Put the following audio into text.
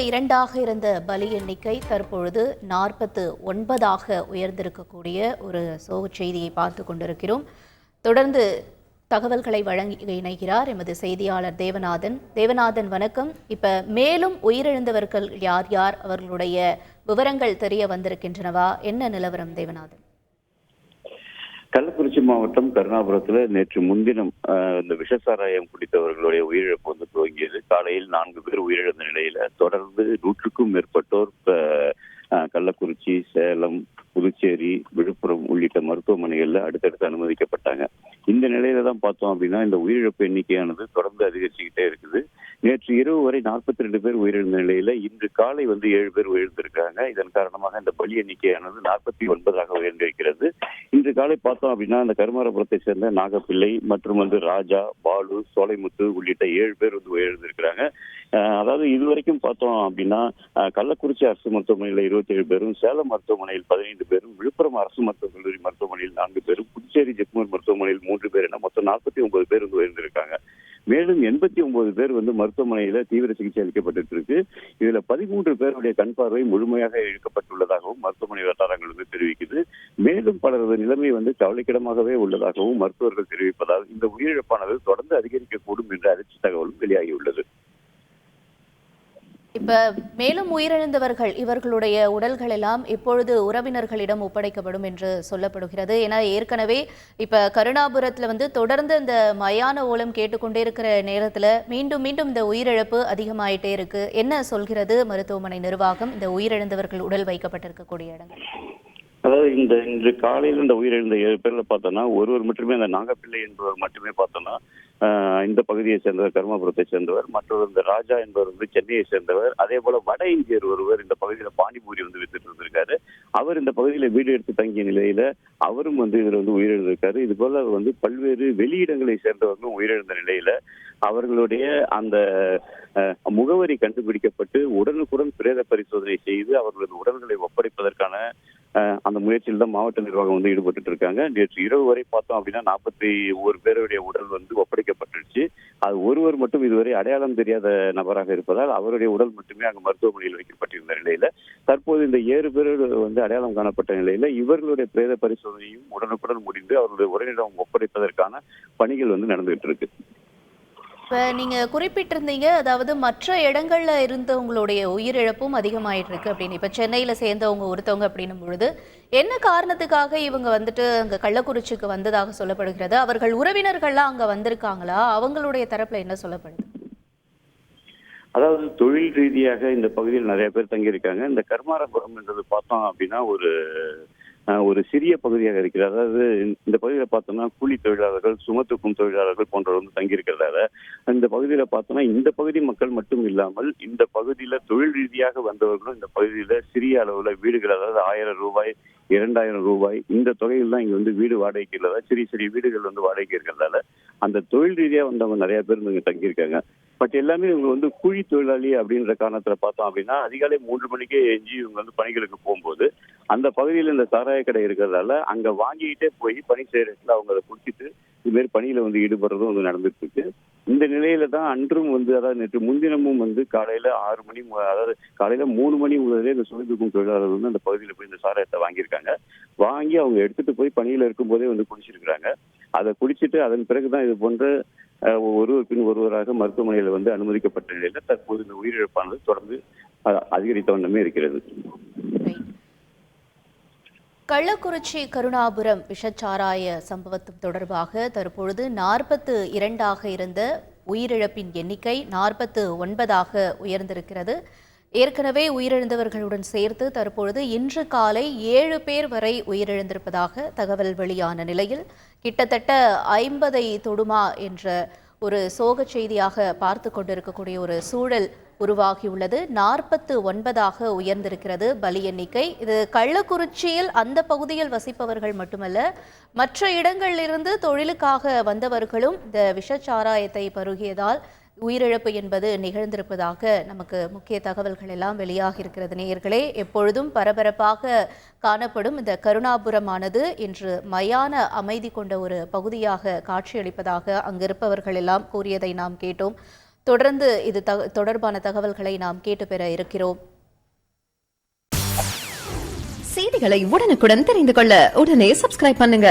42ஆக இருந்த பலி எண்ணிக்கை தற்பொழுது 49ஆக உயர்ந்திருக்கக்கூடிய ஒரு சோகச் செய்தியை பார்த்து கொண்டிருக்கிறோம். தொடர்ந்து தகவல்களை வழங்கி இணைகிறார் எமது செய்தியாளர் தேவநாதன். தேவநாதன், வணக்கம். இப்ப மேலும் உயிரிழந்தவர்கள் யார் யார், அவர்களுடைய விவரங்கள் தெரிய வந்திருக்கின்றனவா? என்ன நிலவரம் தேவநாதன்? கள்ளக்குறிச்சி மாவட்டம் கருணாபுரத்துல நேற்று முன்தினம் இந்த விஷசாராயம் குடித்தவர்களுடைய உயிரிழப்பு துவங்கியது. காலையில் 4 பேர் உயிரிழந்த நிலையில தொடர்ந்து 100க்கும் மேற்பட்டோர் கள்ளக்குறிச்சி, சேலம், புதுச்சேரி, விழுப்புரம் உள்ளிட்ட மருத்துவமனைகள்ல அடுத்தடுத்து அனுமதிக்கப்பட்டாங்க. இந்த நிலையில தான் பார்த்தோம் அப்படின்னா இந்த உயிரிழப்பு எண்ணிக்கையானது தொடர்ந்து அதிகரிச்சுக்கிட்டே இருக்குது. நேற்று இரவு வரை 42 பேர் உயிரிழந்த நிலையில இன்று காலை 7 பேர் உயிரிழந்திருக்காங்க. இதன் காரணமாக இந்த பலி எண்ணிக்கையானது 49ஆக உயர்ந்திருக்கிறது. இன்று காலை பார்த்தோம் அப்படின்னா இந்த கருமாரபுரத்தை சேர்ந்த நாகப்பிள்ளை மற்றும் ராஜா, பாலு, சோலைமுத்து உள்ளிட்ட 7 பேர் உயிரிழந்திருக்கிறாங்க. அதாவது இதுவரைக்கும் பார்த்தோம் அப்படின்னா கள்ளக்குறிச்சி அரசு மருத்துவமனையில் 27 பேரும், சேலம் மருத்துவமனையில் 15 பேரும், விழுப்புரம் அரசு மருத்துவக் கல்லூரி மருத்துவமனையில் 4 பேரும், புதுச்சேரி ஜெக்மூர் மருத்துவமனையில் 3 பேர் என மொத்தம் 49 பேர் உயர்ந்திருக்காங்க. மேலும் 89 பேர் மருத்துவமனையில தீவிர சிகிச்சை அளிக்கப்பட்டு இருக்கு. இதுல 13 பேருடைய கண் பார்வை முழுமையாக இழக்கப்பட்டுள்ளதாகவும் மருத்துவமனை வட்டாரங்கள் தெரிவிக்குது. மேலும் பலரது நிலைமை கவலைக்கிடமாகவே உள்ளதாகவும் மருத்துவர்கள் தெரிவிப்பதால் இந்த உயிரிழப்பானது தொடர்ந்து அதிகரிக்கக்கூடும் என்ற அதிர்ச்சி தகவலும் வெளியாகியுள்ளது. இப்ப மேலும் உயிரிழந்தவர்கள் இவர்களுடைய உடல்கள் எல்லாம் இப்பொழுது உறவினர்களிடம் ஒப்படைக்கப்படும் என்று சொல்லப்படுகிறது. ஏன்னா ஏற்கனவே இப்ப கருணாபுரத்துல தொடர்ந்து இந்த மயான ஓலம் கேட்டுக்கொண்டே இருக்கிற நேரத்துல மீண்டும் மீண்டும் இந்த உயிரிழப்பு அதிகமாயிட்டே இருக்கு. என்ன சொல்கிறது மருத்துவமனை நிர்வாகம் இந்த உயிரிழந்தவர்கள் உடல் வைக்கப்பட்டிருக்கக்கூடிய இடங்கள்? அதாவது இன்று காலையில் இந்த உயிரிழந்த 7 பேர்ல பார்த்தோம்னா ஒருவர் மட்டுமே, அந்த நாகப்பிள்ளை என்பவர் மட்டுமே பார்த்தோம்னா இந்த பகுதியை சேர்ந்தவர், கருமாபுரத்தை சேர்ந்தவர். மற்றொரு ராஜா என்பவர் சென்னையை சேர்ந்தவர். அதே போல வட இந்தியர் ஒருவர் இந்த பகுதியில பானிபூரி வித்துட்டு இருந்திருக்காரு. அவர் இந்த பகுதியில வீடு எடுத்து தங்கிய நிலையில அவரும் இதுல உயிரிழந்திருக்காரு. இது போல பல்வேறு வெளியிடங்களை சேர்ந்தவர்களும் உயிரிழந்த நிலையில அவர்களுடைய அந்த முகவரி கண்டுபிடிக்கப்பட்டு உடனுக்குடன் பிரேத பரிசோதனை செய்து அவர்களது உடல்களை ஒப்படைப்பதற்கான அந்த முயற்சியில் தான் மாவட்ட நிர்வாகம் ஈடுபட்டு இருக்காங்க. நேற்று இரவு வரை பார்த்தோம் அப்படின்னா 41 பேருடைய உடல் ஒப்படைக்கப்பட்டுருச்சு. அது ஒருவர் மட்டும் இதுவரை அடையாளம் தெரியாத நபராக இருப்பதால் அவருடைய உடல் மட்டுமே அங்கு மருத்துவமனையில் வைக்கப்பட்டிருந்த நிலையில தற்போது இந்த 7 பேர் அடையாளம் காணப்பட்ட நிலையில இவர்களுடைய பிரேத பரிசோதனையும் உடனுக்குடன் முடிந்து அவர்களுடைய உடலிடம் ஒப்படைப்பதற்கான பணிகள் நடந்துகிட்டு இருக்கு. இப்ப நீங்க குறிப்பிட்டிருந்தீங்க, அதாவது மற்ற இடங்கள்ல இருந்தவங்களுடைய உயிரிழப்பும் அதிகமாயிட்டு இருக்கு அப்படின்னு. இப்ப சென்னையில சேர்ந்தவங்க ஒருத்தவங்க அப்படின்னும் பொழுது என்ன காரணத்துக்காக இவங்க அங்க கள்ளக்குறிச்சிக்கு வந்ததாக சொல்லப்படுகிறது? அவர்கள் உறவினர்கள்லாம் அங்க வந்திருக்காங்களா? அவங்களுடைய தரப்புல என்ன சொல்லப்படுது? அதாவது தொழில் ரீதியாக இந்த பகுதியில் நிறைய பேர் தங்கியிருக்காங்க. இந்த கருமாரபுரம் என்றது பார்த்தோம் அப்படின்னா ஒரு சிறிய பகுதியாக இருக்கிறது. அதாவது இந்த பகுதியில பார்த்தோம்னா கூலி தொழிலாளர்கள், சுமத்துக்கும் தொழிலாளர்கள் போன்றவர்கள் தங்கியிருக்கிறதால இந்த பகுதியில பார்த்தோம்னா இந்த பகுதி மக்கள் மட்டும் இல்லாமல் இந்த பகுதியில தொழில் ரீதியாக வந்தவர்களும் இந்த பகுதியில சிறிய அளவுல வீடுகள், அதாவது 1000 ரூபாய், 2000 ரூபாய் இந்த தொகையில் தான் இங்க வீடு வாடகைக்கு இல்லாத சிறிய சிறிய வீடுகள் வாடகைக்கு இருக்கிறதால அந்த தொழில் ரீதியா வந்தவங்க நிறைய பேர் இங்க தங்கியிருக்காங்க. பட் எல்லாமே இவங்க கூலி தொழிலாளி அப்படின்ற காரணத்துல பார்த்தோம் அப்படின்னா அதிகாலை 3 மணிக்கே எஞ்சி இவங்க பணிகளுக்கு போகும்போது அந்த பகுதியில் இந்த சாராய கடை இருக்கிறதால அங்க வாங்கிக்கிட்டே போய் பணி செய்யறதுல அவங்க அதை குடிச்சிட்டு இதுமாரி பணியில ஈடுபடுறதும் நடந்துட்டு இருக்கு. இந்த நிலையில தான் அன்றும் அதாவது நேற்று முன்தினமும் காலையில 6 மணி, அதாவது காலையில 3 மணி முதலே இந்த சுமைதூக்கும் தொழிலாளர்கள் அந்த பகுதியில போய் இந்த சாராயத்தை வாங்கியிருக்காங்க. வாங்கி அவங்க எடுத்துட்டு போய் பணியில இருக்கும் போதே குடிச்சிருக்கிறாங்க. அதை குடிச்சிட்டு அதன் பிறகுதான் இது போன்ற ஒருவர் பின் ஒருவராக மருத்துவமனையில் அனுமதிக்கப்பட்ட நிலையில தற்போது இந்த உயிரிழப்பானது தொடர்ந்து அதிகரித்த வண்ணமே இருக்கிறது. கள்ளக்குறிச்சி கருணாபுரம் விஷச்சாராய சம்பவத்து தொடர்பாக தற்பொழுது 42ஆக இருந்த உயிரிழப்பின் எண்ணிக்கை 49ஆக உயர்ந்திருக்கிறது. ஏற்கனவே உயிரிழந்தவர்களுடன் சேர்த்து தற்பொழுது இன்று காலை 7 பேர் வரை உயிரிழந்திருப்பதாக தகவல் வெளியான நிலையில் கிட்டத்தட்ட 50ஐ தொடுமா என்ற ஒரு சோக செய்தியாக பார்த்து கொண்டிருக்கக்கூடிய ஒரு சூழல் உருவாகியுள்ளது. 49ஆக உயர்ந்திருக்கிறது பலி எண்ணிக்கை. இது கள்ளக்குறிச்சியில் அந்த பகுதியில் வசிப்பவர்கள் மட்டுமல்ல, மற்ற இடங்களிலிருந்து தொழிலுக்காக வந்தவர்களும் இந்த விஷச்சாராயத்தை பருகியதால் உயிரிழப்பு என்பது நிகழ்ந்திருப்பதாக நமக்கு முக்கிய தகவல்கள் எல்லாம் வெளியாகி இருக்கிறது. நேயர்களே, எப்பொழுதும் பரபரப்பாக காணப்படும் இந்த கருணாபுரமானது இன்று மயான அமைதி கொண்ட ஒரு பகுதியாக காட்சியளிப்பதாக அங்கிருப்பவர்கள் எல்லாம் கூறியதை நாம் கேட்டோம். தொடர்ந்து இது தொடர்பான தகவல்களை நாம் கேட்டு பெற இருக்கிறோம். செய்திகளை உடனுக்குடன் தெரிந்து கொள்ள உடனே சப்ஸ்கிரைப் பண்ணுங்க.